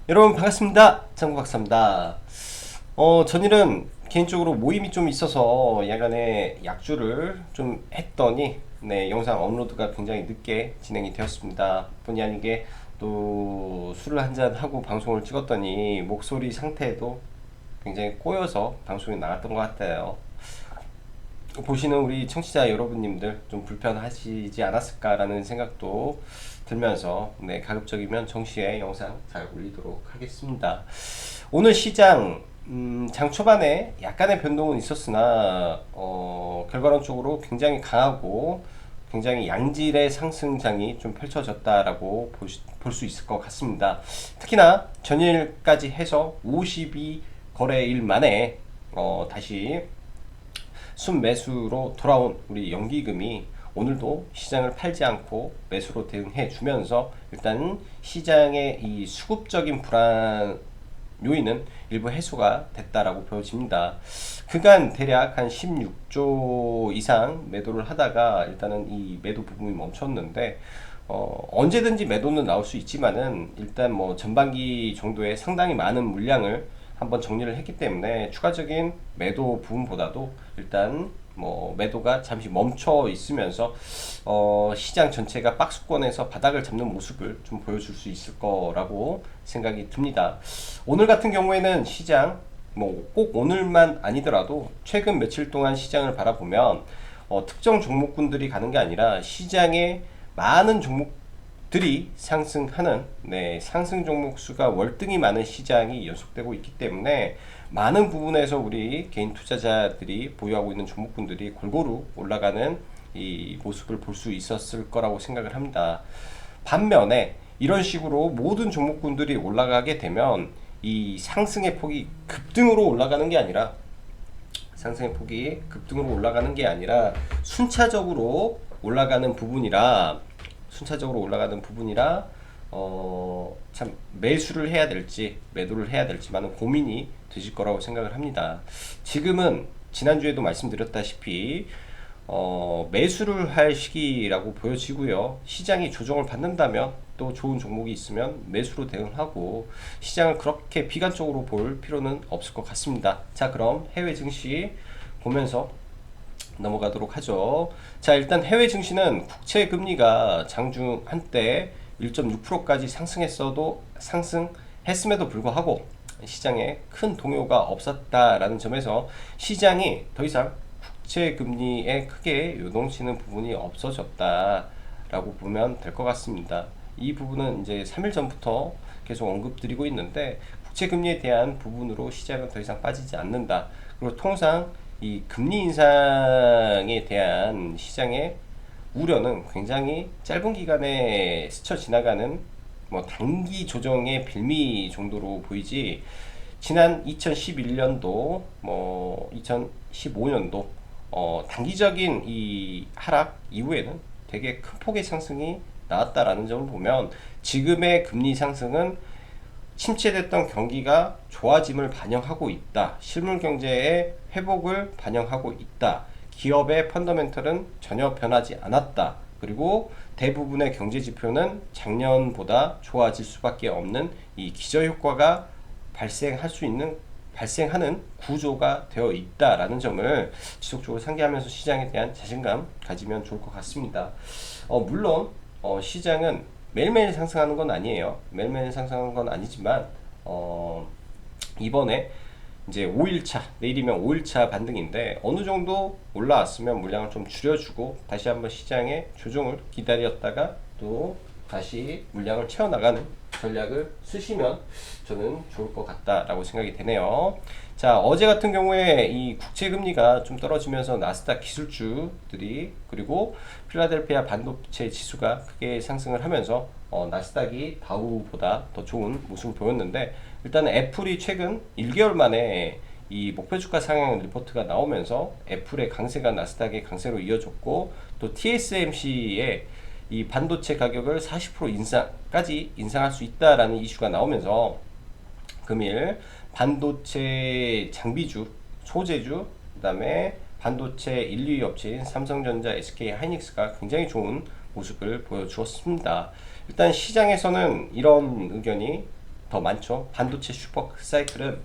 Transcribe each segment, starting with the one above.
여러분 반갑습니다. 장구박사입니다. 전일은 개인적으로 모임이 좀 있어서 야간에 약주를 좀 했더니 네, 영상 업로드가 굉장히 늦게 진행이 되었습니다. 본의 아니게 또 술을 한잔 하고 방송을 찍었더니 목소리 상태도 굉장히 꼬여서 방송이 나갔던 것 같아요. 보시는 우리 청취자 여러분님들 좀 불편하시지 않았을까라는 생각도 들면서 네, 가급적이면 정시에 영상 잘 올리도록 하겠습니다. 오늘 시장 장 초반에 약간의 변동은 있었으나 결과론적으로 굉장히 강하고 굉장히 양질의 상승장이 좀 펼쳐졌다라고 볼 수 있을 것 같습니다. 특히나 전일까지 해서 52 거래일 만에 다시 순매수로 돌아온 우리 연기금이 오늘도 시장을 팔지 않고 매수로 대응해 주면서 일단 시장의 이 수급적인 불안 요인은 일부 해소가 됐다라고 보여집니다. 그간 대략 한 16조 이상 매도를 하다가 일단은 이 매도 부분이 멈췄는데 언제든지 매도는 나올 수 있지만은 일단 뭐 전반기 정도에 상당히 많은 물량을 한번 정리를 했기 때문에 추가적인 매도 부분보다도 일단 뭐 매도가 잠시 멈춰 있으면서 시장 전체가 박스권에서 바닥을 잡는 모습을 좀 보여줄 수 있을 거라고 생각이 듭니다. 오늘 같은 경우에는 시장 뭐 꼭 오늘만 아니더라도 최근 며칠 동안 시장을 바라보면 특정 종목군들이 가는 게 아니라 시장의 많은 종목들이 상승하는 네, 상승 종목 수가 월등히 많은 시장이 연속되고 있기 때문에 많은 부분에서 우리 개인 투자자들이 보유하고 있는 종목군들이 골고루 올라가는 이 모습을 볼 수 있었을 거라고 생각을 합니다. 반면에 이런 식으로 모든 종목군들이 올라가게 되면 이 상승의 폭이 급등으로 올라가는 게 아니라 상승의 폭이 급등으로 올라가는 게 아니라 순차적으로 올라가는 부분이라 순차적으로 올라가는 부분이라 참 매수를 해야 될지 매도를 해야 될지 많은 고민이 되실 거라고 생각을 합니다. 지금은 지난주에도 말씀드렸다시피 매수를 할 시기라고 보여지고요. 시장이 조정을 받는다면 또 좋은 종목이 있으면 매수로 대응하고 시장을 그렇게 비관적으로 볼 필요는 없을 것 같습니다. 자, 그럼 해외 증시 보면서 넘어가도록 하죠. 자, 일단 해외 증시는 국채 금리가 장중 한때 1.6%까지 상승했음에도 불구하고 시장에 큰 동요가 없었다라는 점에서 시장이 더 이상 국채 금리에 크게 요동치는 부분이 없어졌다라고 보면 될 것 같습니다. 이 부분은 이제 3일 전부터 계속 언급드리고 있는데 국채 금리에 대한 부분으로 시장은 더 이상 빠지지 않는다. 그리고 통상 이 금리 인상에 대한 시장의 우려는 굉장히 짧은 기간에 스쳐 지나가는 뭐 단기 조정의 빌미 정도로 보이지 지난 2011년도 뭐 2015년도 단기적인 이 하락 이후에는 되게 큰 폭의 상승이 나왔다라는 점을 보면 지금의 금리 상승은 침체됐던 경기가 좋아짐을 반영하고 있다. 실물 경제의 회복을 반영하고 있다. 기업의 펀더멘털은 전혀 변하지 않았다. 그리고 대부분의 경제 지표는 작년보다 좋아질 수밖에 없는 이 기저효과가 발생하는 구조가 되어 있다라는 점을 지속적으로 상기하면서 시장에 대한 자신감 가지면 좋을 것 같습니다. 물론 시장은 매일매일 상승하는 건 아니에요. 매일매일 상승하는 건 아니지만 이번에 이제 5일차 내일이면 5일차 반등인데 어느 정도 올라왔으면 물량을 좀 줄여주고 다시 한번 시장의 조정을 기다렸다가 또 다시 물량을 채워나가는 전략을 쓰시면 저는 좋을 것 같다라고 생각이 되네요. 자, 어제 같은 경우에 이 국채 금리가 좀 떨어지면서 나스닥 기술주들이 그리고 필라델피아 반도체 지수가 크게 상승을 하면서 나스닥이 다우보다 더 좋은 모습을 보였는데 일단은 애플이 최근 1개월 만에 이 목표 주가 상향 리포트가 나오면서 애플의 강세가 나스닥의 강세로 이어졌고 또 TSMC의 이 반도체 가격을 40% 인상까지 인상할 수 있다라는 이슈가 나오면서 금일 반도체 장비주, 소재주, 그다음에 반도체 1, 2위 업체인 삼성전자, SK 하이닉스가 굉장히 좋은 모습을 보여주었습니다. 일단 시장에서는 이런 의견이 더 많죠. 반도체 슈퍼 사이클은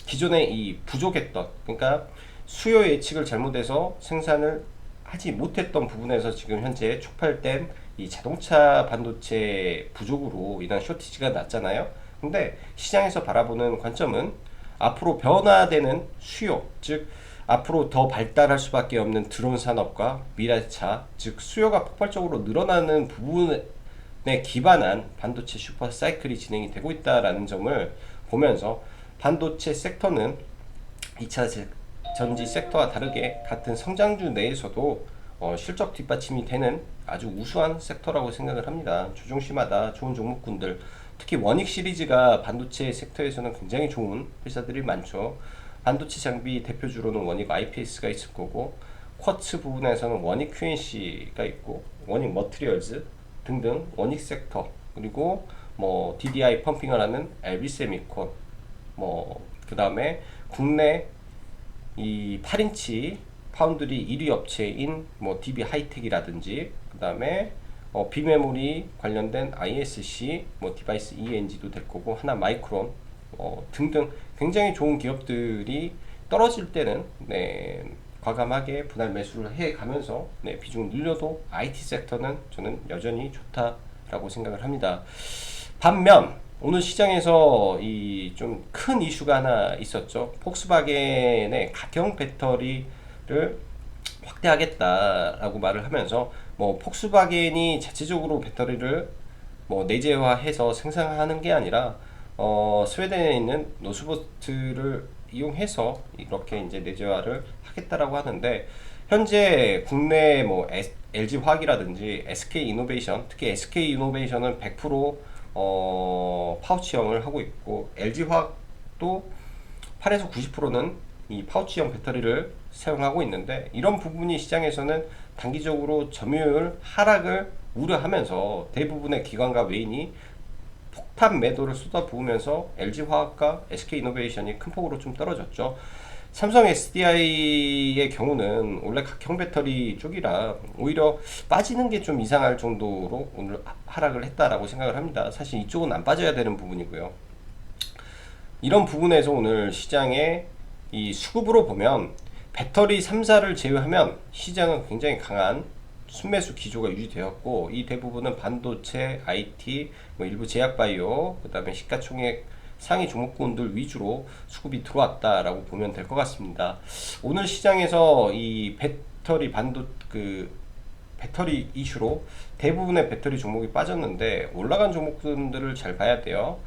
기존에 이 부족했던, 그러니까 수요 예측을 잘못해서 생산을 하지 못했던 부분에서 지금 현재 촉발된 이 자동차 반도체 부족으로 인한 쇼티지가 났잖아요. 근데 시장에서 바라보는 관점은 앞으로 변화되는 수요, 즉 앞으로 더 발달할 수밖에 없는 드론 산업과 미래차, 즉 수요가 폭발적으로 늘어나는 부분에 기반한 반도체 슈퍼 사이클이 진행이 되고 있다라는 점을 보면서 반도체 섹터는 2차 전지 섹터와 다르게 같은 성장주 내에서도 실적 뒷받침이 되는 아주 우수한 섹터라고 생각을 합니다. 주종시마다 좋은 종목군들, 특히 원익 시리즈가 반도체 섹터에서는 굉장히 좋은 회사들이 많죠. 반도체 장비 대표주로는 원익 IPS가 있을 거고, 쿼츠 부분에서는 원익 QNC가 있고, 원익 머티리얼즈 등등 원익 섹터, 그리고 뭐 DDI 펌핑을 하는 LB세미콘, 그 다음에 국내 이 8인치 파운드리 1위 업체인 뭐 DB 하이텍이라든지, 그 다음에 비메모리 관련된 ISC, 뭐 디바이스 ENG도 될 거고, 하나 마이크론 등등 굉장히 좋은 기업들이 떨어질 때는 과감하게 분할 매수를 해 가면서 비중을 늘려도 IT 섹터는 저는 여전히 좋다라고 생각을 합니다. 반면 오늘 시장에서 이 좀 큰 이슈가 하나 있었죠. 폭스바겐의 각형 배터리를 확대하겠다라고 말을 하면서, 뭐 폭스바겐이 자체적으로 배터리를 뭐 내재화해서 생산하는 게 아니라 스웨덴에 있는 노스보트를 이용해서 이렇게 이제 내재화를 하겠다라고 하는데, 현재 국내 뭐 LG화학이라든지 SK이노베이션, 특히 SK이노베이션은 100% 파우치형을 하고 있고, LG화학도 8에서 90%는 이 파우치형 배터리를 사용하고 있는데, 이런 부분이 시장에서는 단기적으로 점유율 하락을 우려하면서 대부분의 기관과 외인이 폭탄 매도를 쏟아부으면서 LG화학과 SK이노베이션이 큰 폭으로 좀 떨어졌죠. 삼성 SDI의 경우는 원래 각형 배터리 쪽이라 오히려 빠지는 게 좀 이상할 정도로 오늘 하락을 했다라고 생각을 합니다. 사실 이쪽은 안 빠져야 되는 부분이고요. 이런 부분에서 오늘 시장의 이 수급으로 보면 배터리 3사를 제외하면 시장은 굉장히 강한 순매수 기조가 유지되었고, 이 대부분은 반도체, IT, 뭐 일부 제약바이오, 그 다음에 시가총액 상위 종목군들 위주로 수급이 들어왔다라고 보면 될 것 같습니다. 오늘 시장에서 이 배터리 이슈로 대부분의 배터리 종목이 빠졌는데, 올라간 종목들을 잘 봐야 돼요.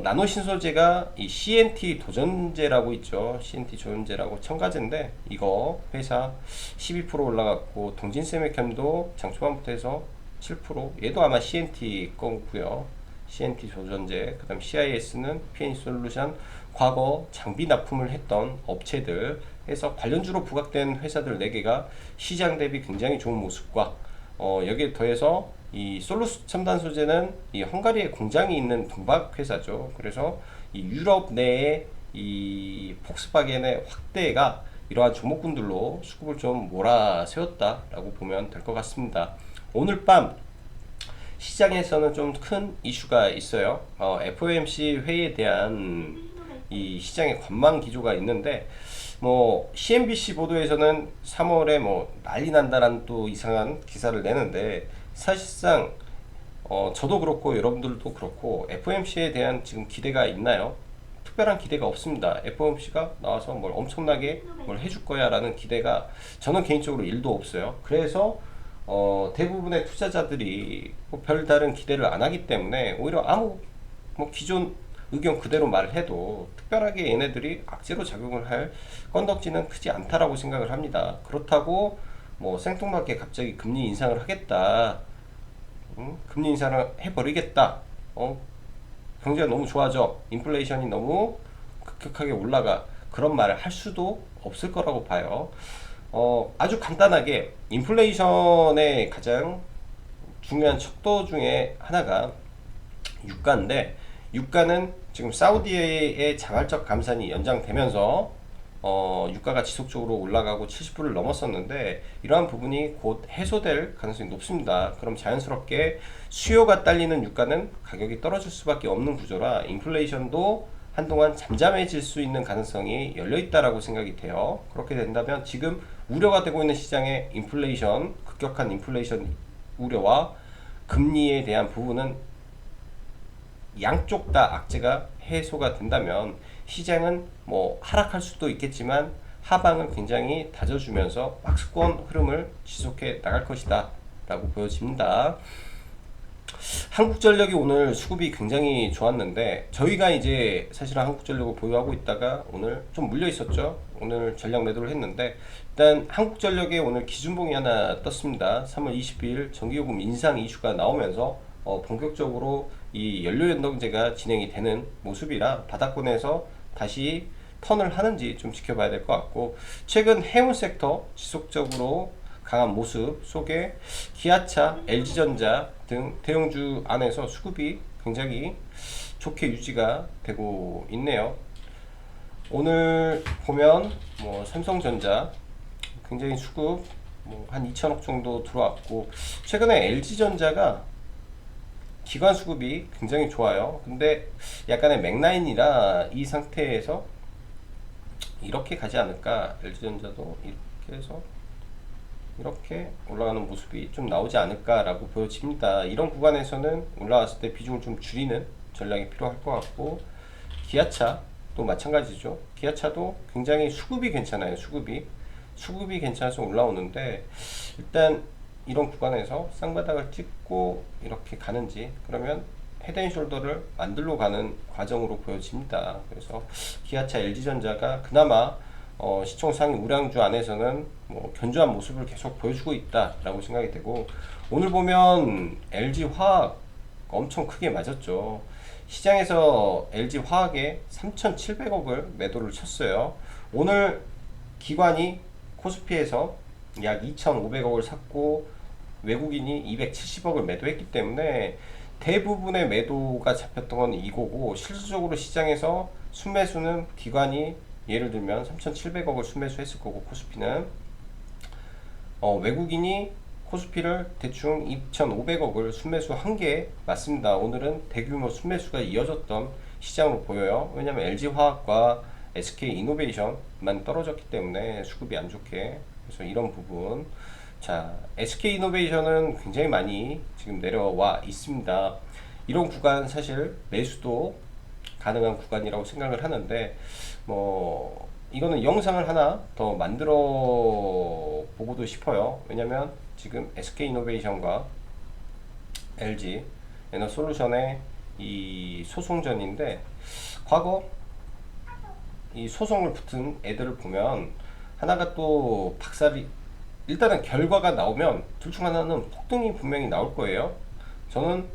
나노 신소재가 이 CNT 도전제라고 있죠. CNT 도전제라고 첨가제인데, 이거 회사 12% 올라갔고, 동진세미캠도 장 초반부터 해서 7%, 얘도 아마 CNT 거고요. CNT 조전제, 그 다음 CIS는 PNsol루션, 과거 장비 납품을 했던 업체들 해서 관련주로 부각된 회사들 4개가 시장 대비 굉장히 좋은 모습과, 여기에 더해서 이 솔루스 첨단 소재는 이 헝가리에 공장이 있는 동박 회사죠. 그래서 이 유럽 내에 이 폭스바겐의 확대가 이러한 종목군들로 수급을 좀 몰아세웠다라고 보면 될 것 같습니다. 오늘 밤 시장에서는 좀 큰 이슈가 있어요. FOMC 회의에 대한 이 시장의 관망 기조가 있는데, 뭐 CNBC 보도에서는 3월에 뭐 난리 난다라는 또 이상한 기사를 내는데, 사실상 저도 그렇고 여러분들도 그렇고 FOMC에 대한 지금 기대가 있나요? 특별한 기대가 없습니다. FOMC가 나와서 뭘 엄청나게 뭘 해줄 거야 라는 기대가 저는 개인적으로 1도 없어요. 그래서 대부분의 투자자들이 뭐 별다른 기대를 안 하기 때문에 오히려 뭐 기존 의견 그대로 말을 해도 특별하게 얘네들이 악재로 작용을 할 건덕지는 크지 않다라고 생각을 합니다. 그렇다고 뭐 생뚱맞게 갑자기 금리 인상을 하겠다, 금리 인상을 해버리겠다, 경제가 너무 좋아져, 인플레이션이 너무 급격하게 올라가, 그런 말을 할 수도 없을 거라고 봐요. 아주 간단하게 인플레이션의 가장 중요한 척도 중에 하나가 유가인데, 유가는 지금 사우디의 자발적 감산이 연장되면서 유가가 지속적으로 올라가고 70불을 넘었었는데 이러한 부분이 곧 해소될 가능성이 높습니다. 그럼 자연스럽게 수요가 딸리는 유가는 가격이 떨어질 수밖에 없는 구조라 인플레이션도 한동안 잠잠해질 수 있는 가능성이 열려 있다라고 생각이 돼요. 그렇게 된다면 지금 우려가 되고 있는 시장의 인플레이션, 급격한 인플레이션 우려와 금리에 대한 부분은 양쪽 다 악재가 해소가 된다면 시장은 뭐 하락할 수도 있겠지만 하방은 굉장히 다져주면서 박스권 흐름을 지속해 나갈 것이다 라고 보여집니다. 한국전력이 오늘 수급이 굉장히 좋았는데 저희가 이제 사실은 한국전력을 보유하고 있다가 오늘 좀 물려 있었죠. 오늘 전략 매도를 했는데 일단 한국전력에 오늘 기준봉이 하나 떴습니다. 3월 22일 전기요금 인상 이슈가 나오면서 본격적으로 이 연료연동제가 진행이 되는 모습이라 바닥권에서 다시 턴을 하는지 좀 지켜봐야 될 것 같고 최근 해운 섹터 지속적으로 강한 모습 속에 기아차, LG전자 등 대형주 안에서 수급이 굉장히 좋게 유지가 되고 있네요. 오늘 보면 뭐 삼성전자 굉장히 수급 뭐한 2천억 정도 들어왔고 최근에 LG전자가 기관 수급이 굉장히 좋아요. 근데 약간의 맥라인이라 이 상태에서 이렇게 가지 않을까. LG전자도 이렇게 해서 이렇게 올라가는 모습이 좀 나오지 않을까라고 보여집니다. 이런 구간에서는 올라왔을 때 비중을 좀 줄이는 전략이 필요할 것 같고 기아차도 마찬가지죠. 기아차도 굉장히 수급이 괜찮아요. 수급이 괜찮아서 올라오는데 일단 이런 구간에서 쌍바닥을 찍고 이렇게 가는지 그러면 헤드앤숄더를 만들러 가는 과정으로 보여집니다. 그래서 기아차, LG전자가 그나마 시총 상위 우량주 안에서는 뭐 견조한 모습을 계속 보여주고 있다라고 생각이 되고 오늘 보면 LG화학 엄청 크게 맞았죠. 시장에서 LG화학에 3,700억을 매도를 쳤어요. 오늘 기관이 코스피에서 약 2,500억을 샀고 외국인이 270억을 매도했기 때문에 대부분의 매도가 잡혔던 건 이거고 실질적으로 시장에서 순매수는 기관이 예를 들면 3,700억을 순매수했을 거고 코스피는 외국인이 코스피를 대충 2,500억을 순매수한 게 맞습니다. 오늘은 대규모 순매수가 이어졌던 시장으로 보여요. 왜냐하면 LG화학과 SK이노베이션만 떨어졌기 때문에 수급이 안 좋게 그래서 이런 부분 자 SK이노베이션은 굉장히 많이 지금 내려와 있습니다. 이런 구간 사실 매수도 가능한 구간이라고 생각을 하는데 뭐 이거는 영상을 하나 더 만들어 보고도 싶어요. 왜냐면 지금 SK이노베이션과 LG 에너솔루션의 이 소송전인데 과거 이 소송을 붙은 애들을 보면 하나가 또 박살이 일단은 결과가 나오면 둘 중 하나는 폭등이 분명히 나올 거예요. 저는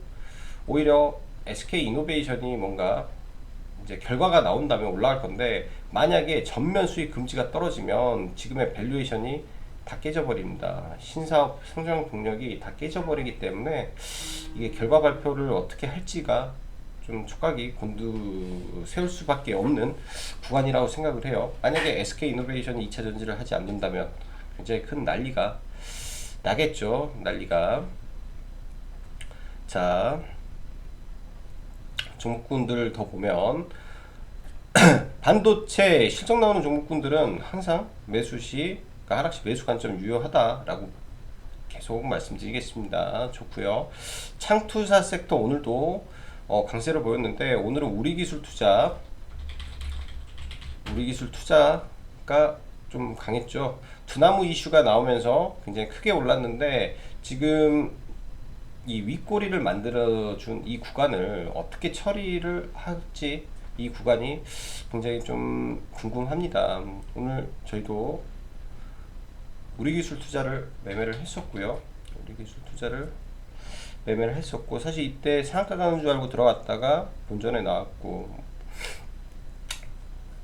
오히려 SK이노베이션이 뭔가 이제 결과가 나온다면 올라갈 건데 만약에 전면 수익 금지가 떨어지면 지금의 밸류에이션이 다 깨져버립니다. 신사업 성장 동력이 다 깨져버리기 때문에 이게 결과 발표를 어떻게 할지가 좀 촉각이 곤두 세울 수밖에 없는 구간이라고 생각을 해요. 만약에 SK이노베이션이 2차 전지를 하지 않는다면 굉장히 큰 난리가 나겠죠. 난리가. 자, 종목군들 더 보면 반도체 실적 나오는 종목군들은 항상 매수시, 그러니까 하락시 매수 관점 유효하다라고 계속 말씀드리겠습니다. 좋고요. 창투사 섹터 오늘도 강세를 보였는데 오늘은 우리기술투자가 좀 강했죠. 두나무 이슈가 나오면서 굉장히 크게 올랐는데 지금 이 윗꼬리를 만들어준 이 구간을 어떻게 처리를 할지 이 구간이 굉장히 좀 궁금합니다. 오늘 저희도 우리기술 투자를 매매를 했었고요. 사실 이때 상한가 가는 줄 알고 들어갔다가 본전에 나왔고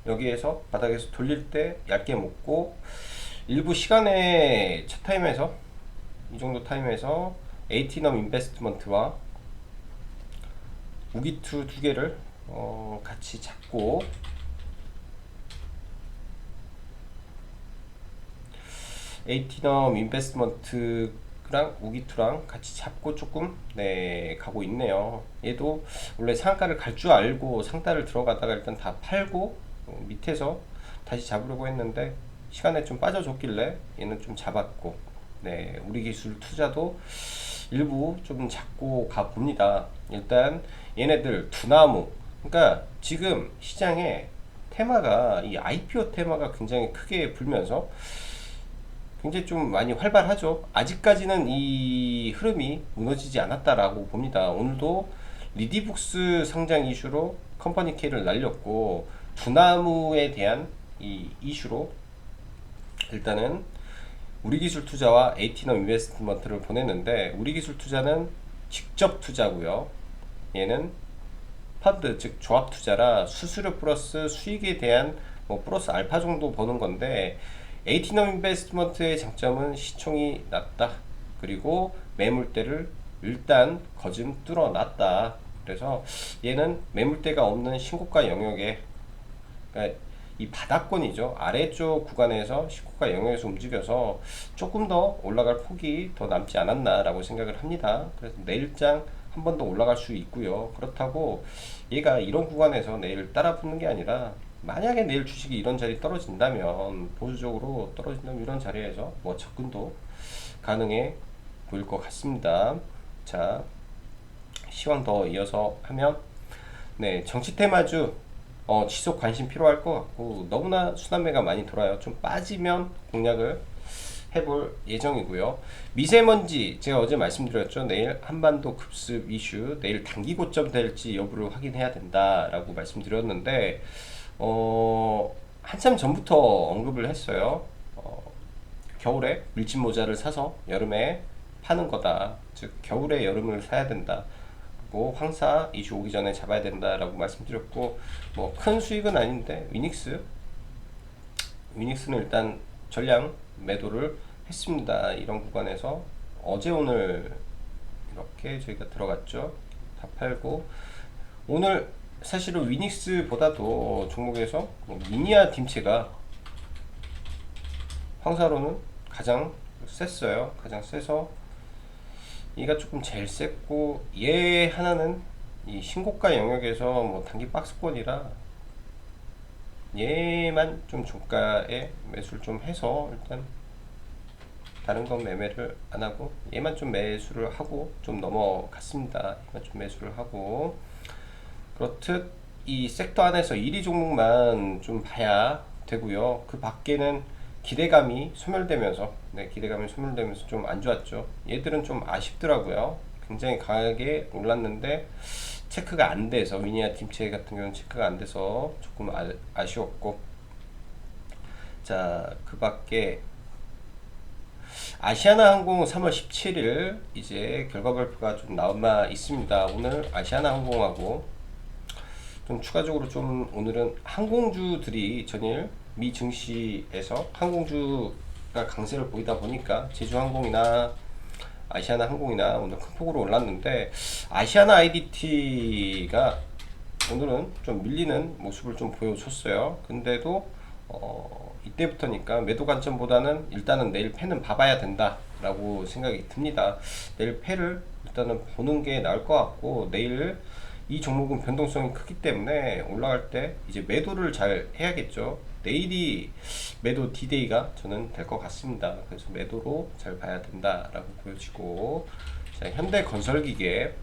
여기에서 바닥에서 돌릴 때 얇게 먹고 일부 시간에 첫 타임에서 이 정도 타임에서 에이티넘 인베스트먼트와 우기투 두 개를 같이 잡고 에이티넘 인베스트먼트랑 우기투랑 같이 잡고 조금 가고 있네요. 얘도 원래 상한가를 갈 줄 알고 상단을 들어가다가 일단 다 팔고 밑에서 다시 잡으려고 했는데 시간에 좀 빠져줬길래 얘는 좀 잡았고, 우리 기술 투자도 일부 좀 잡고 가 봅니다. 일단 얘네들 두나무, 그러니까 지금 시장에 테마가 이 IPO 테마가 굉장히 크게 불면서 굉장히 좀 많이 활발하죠. 아직까지는 이 흐름이 무너지지 않았다라고 봅니다. 오늘도 리디북스 상장 이슈로 컴퍼니 K를 날렸고, 두나무에 대한 이 이슈로 일단은 우리기술 투자와 에이티넘 인베스트먼트를 보냈는데, 우리기술 투자는 직접 투자고요. 얘는 펀드, 즉 조합 투자라 수수료 플러스 수익에 대한 뭐 플러스 알파 정도 버는 건데, 에이티넘 인베스트먼트의 장점은 시총이 낮다. 그리고 매물대를 일단 거즘 뚫어놨다. 그래서 얘는 매물대가 없는 신고가 영역에, 그러니까 이 바닥권이죠. 아래쪽 구간에서 신고가 영역에서 움직여서 조금 더 올라갈 폭이 더 남지 않았나라고 생각을 합니다. 그래서 내일장 한 번 더 올라갈 수 있고요. 그렇다고 얘가 이런 구간에서 내일 따라 붙는 게 아니라, 만약에 내일 주식이 이런 자리 떨어진다면, 보수적으로 떨어진다면 이런 자리에서 뭐 접근도 가능해 보일 것 같습니다. 자, 시황 더 이어서 하면, 정치 테마주 지속 관심 필요할 것 같고, 너무나 순환매가 많이 돌아요. 좀 빠지면 공략을 해볼 예정이고요. 미세먼지, 제가 어제 말씀드렸죠. 내일 한반도 급습 이슈, 내일 단기 고점 될지 여부를 확인해야 된다라고 말씀드렸는데, 한참 전부터 언급을 했어요. 겨울에 밀짚 모자를 사서 여름에 파는 거다. 즉 겨울에 여름을 사야 된다. 그리고 황사 이슈 오기 전에 잡아야 된다라고 말씀드렸고, 뭐 큰 수익은 아닌데 위닉스는 일단 전량 매도를 했습니다. 이런 구간에서 어제 오늘 이렇게 저희가 들어갔죠. 다 팔고, 오늘 사실은 위닉스보다도 종목에서 미니아 딤체가 황사로는 가장 셌어요. 가장 세서 얘가 조금 제일 셌고, 얘 하나는 이 신고가 영역에서 뭐 단기 박스권이라 얘만 좀 종가에 매수를 좀 해서, 일단 다른 건 매매를 안 하고 얘만 좀 매수를 하고 좀 넘어갔습니다. 얘만 좀 매수를 하고, 그렇듯 이 섹터 안에서 1위 종목만 좀 봐야 되고요. 그 밖에는 기대감이 소멸되면서 좀 안 좋았죠. 얘들은 좀 아쉽더라고요. 굉장히 강하게 올랐는데 체크가 안 돼서, 위니아 팀체 같은 경우는 체크가 안 돼서 조금 아쉬웠고, 자, 그 밖에 아시아나항공 3월 17일 이제 결과 발표가 좀 남아 있습니다. 오늘 아시아나항공하고 좀 추가적으로 좀, 오늘은 항공주들이 전일 미 증시에서 항공주가 강세를 보이다 보니까 제주항공이나 아시아나항공이나 오늘 큰 폭으로 올랐는데, 아시아나 IDT가 오늘은 좀 밀리는 모습을 좀 보여줬어요. 근데도 이때부터니까 매도 관점보다는 일단은 내일 패는 봐봐야 된다 라고 생각이 듭니다. 내일 패를 일단은 보는 게 나을 것 같고, 내일 이 종목은 변동성이 크기 때문에 올라갈 때 이제 매도를 잘 해야겠죠. 내일이 매도 D-Day가 저는 될 것 같습니다. 그래서 매도로 잘 봐야 된다라고 보여지고, 자, 현대건설기계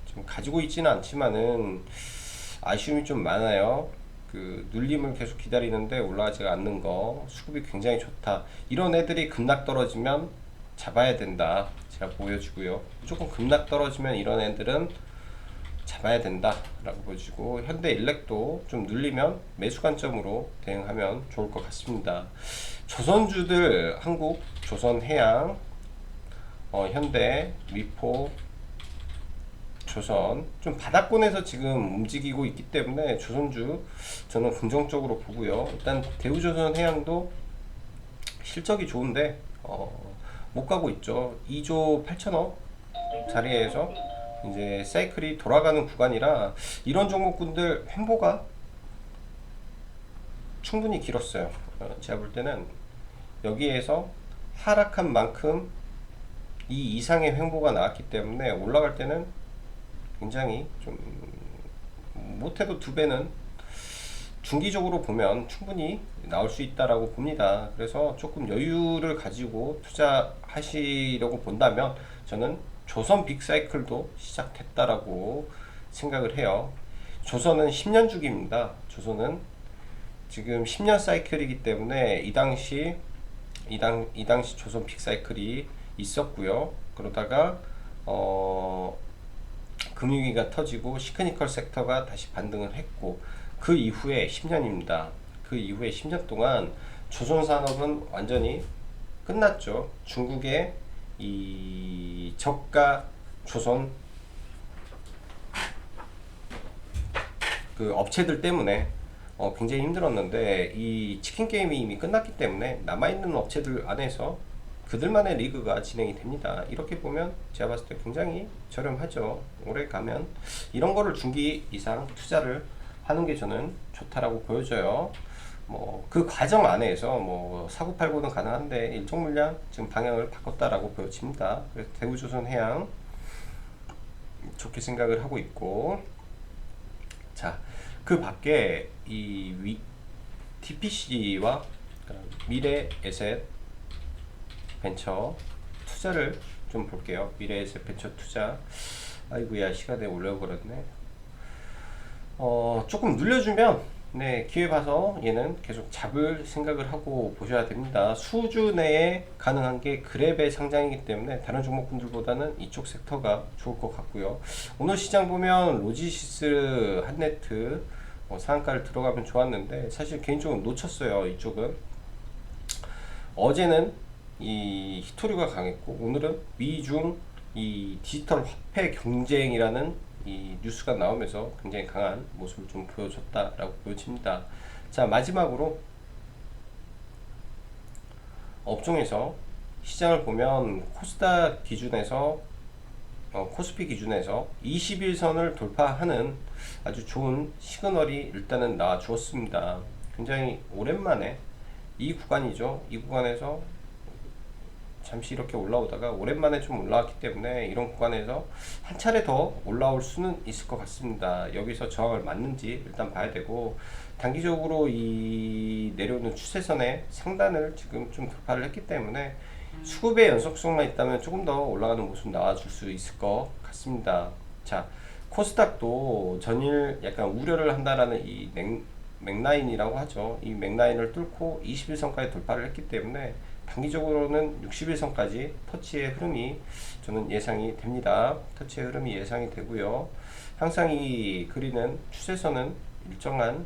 지금 가지고 있지는 않지만은 아쉬움이 좀 많아요. 그 눌림을 계속 기다리는데 올라가지가 않는 거, 수급이 굉장히 좋다. 이런 애들이 급락 떨어지면 잡아야 된다, 제가 보여주고요. 무조건 급락 떨어지면 이런 애들은 잡아야 된다 라고 보여주고, 현대일렉도 좀 눌리면 매수 관점으로 대응하면 좋을 것 같습니다. 조선주들, 한국, 조선해양, 현대, 위포, 조선 좀 바닥권에서 지금 움직이고 있기 때문에 조선주 저는 긍정적으로 보고요. 일단 대우조선해양도 실적이 좋은데 못 가고 있죠. 2조 8천억 자리에서 이제 사이클이 돌아가는 구간이라 이런 종목군들 횡보가 충분히 길었어요. 제가 볼 때는 여기에서 하락한 만큼 이 이상의 횡보가 나왔기 때문에 올라갈 때는 굉장히 좀 못해도 두 배는 중기적으로 보면 충분히 나올 수 있다라고 봅니다. 그래서 조금 여유를 가지고 투자하시려고 본다면 저는 조선 빅사이클도 시작됐다라고 생각을 해요. 조선은 10년 주기입니다. 조선은 지금 10년 사이클이기 때문에 이 당시 조선 빅사이클이 있었고요. 그러다가 금융위기가 터지고 시크니컬 섹터가 다시 반등을 했고 그 이후에 10년입니다. 그 이후에 10년 동안 조선산업은 완전히 끝났죠. 중국의 이 저가 조선 그 업체들 때문에 굉장히 힘들었는데 이 치킨 게임이 이미 끝났기 때문에 남아있는 업체들 안에서 그들만의 리그가 진행이 됩니다. 이렇게 보면 제가 봤을 때 굉장히 저렴하죠. 오래 가면 이런 거를 중기 이상 투자를 하는 게 저는 좋다라고 보여져요. 뭐 그 과정 안에서 뭐 사고팔고는 가능한데 일정 물량 지금 방향을 바꿨다라고 보여집니다. 그래서 대우조선해양 좋게 생각을 하고 있고, 자, 그 밖에 TPC와 미래에셋 벤처 투자를 좀 볼게요. 미래에셋 벤처 투자. 아이고야, 시간에 올려버렸네. 조금 눌려주면 네, 기회 봐서 얘는 계속 잡을 생각을 하고 보셔야 됩니다. 수주 내에 가능한 게 그랩의 상장이기 때문에 다른 종목분들보다는 이쪽 섹터가 좋을 것 같고요. 오늘 시장 보면 로지시스, 한네트 상한가를 들어가면 좋았는데 사실 개인적으로 놓쳤어요. 이쪽은 어제는 이 히토류가 강했고 오늘은 미중 이 디지털 화폐 경쟁이라는 이 뉴스가 나오면서 굉장히 강한 모습을 좀 보여줬다라고 보여집니다. 자, 마지막으로 업종에서 시장을 보면 코스닥 기준에서 코스피 기준에서 21선을 돌파하는 아주 좋은 시그널이 일단은 나와 주었습니다. 굉장히 오랜만에 이 구간이죠. 이 구간에서 잠시 이렇게 올라오다가 오랜만에 좀 올라왔기 때문에 이런 구간에서 한 차례 더 올라올 수는 있을 것 같습니다. 여기서 저항을 맞는지 일단 봐야 되고, 단기적으로 이 내려오는 추세선의 상단을 지금 좀 돌파를 했기 때문에 수급의 연속성만 있다면 조금 더 올라가는 모습 나와줄 수 있을 것 같습니다. 자, 코스닥도 전일 약간 우려를 한다라는 이 맥라인이라고 하죠. 이 맥라인을 뚫고 21선까지 돌파를 했기 때문에 단기적으로는 61선까지 터치의 흐름이 저는 예상이 됩니다. 터치의 흐름이 예상이 되고요. 항상 이 그리는 추세선은 일정한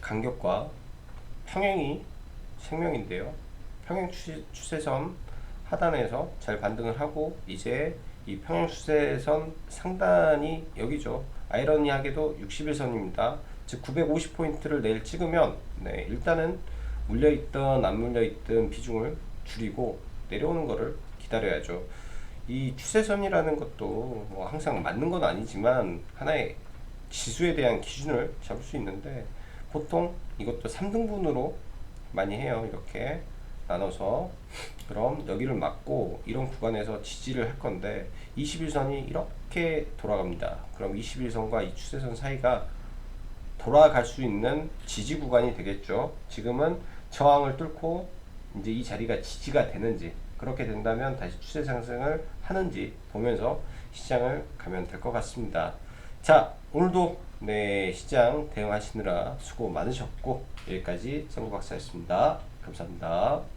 간격과 평행이 생명인데요. 평행 추세선 하단에서 잘 반등을 하고 이제 이 평행 추세선 상단이 여기죠. 아이러니하게도 61선입니다. 즉 950포인트를 내일 찍으면 네, 일단은 물려있던 안 물려있던 비중을 줄이고 내려오는 거를 기다려야죠. 이 추세선이라는 것도 뭐 항상 맞는 건 아니지만 하나의 지수에 대한 기준을 잡을 수 있는데 보통 이것도 3등분으로 많이 해요. 이렇게 나눠서. 그럼 여기를 맞고 이런 구간에서 지지를 할 건데 21선이 이렇게 돌아갑니다. 그럼 21선과 이 추세선 사이가 돌아갈 수 있는 지지 구간이 되겠죠. 지금은 저항을 뚫고 이제 이 자리가 지지가 되는지, 그렇게 된다면 다시 추세 상승을 하는지 보면서 시장을 가면 될 것 같습니다. 자, 오늘도 네, 시장 대응하시느라 수고 많으셨고 여기까지 성구박사였습니다. 감사합니다.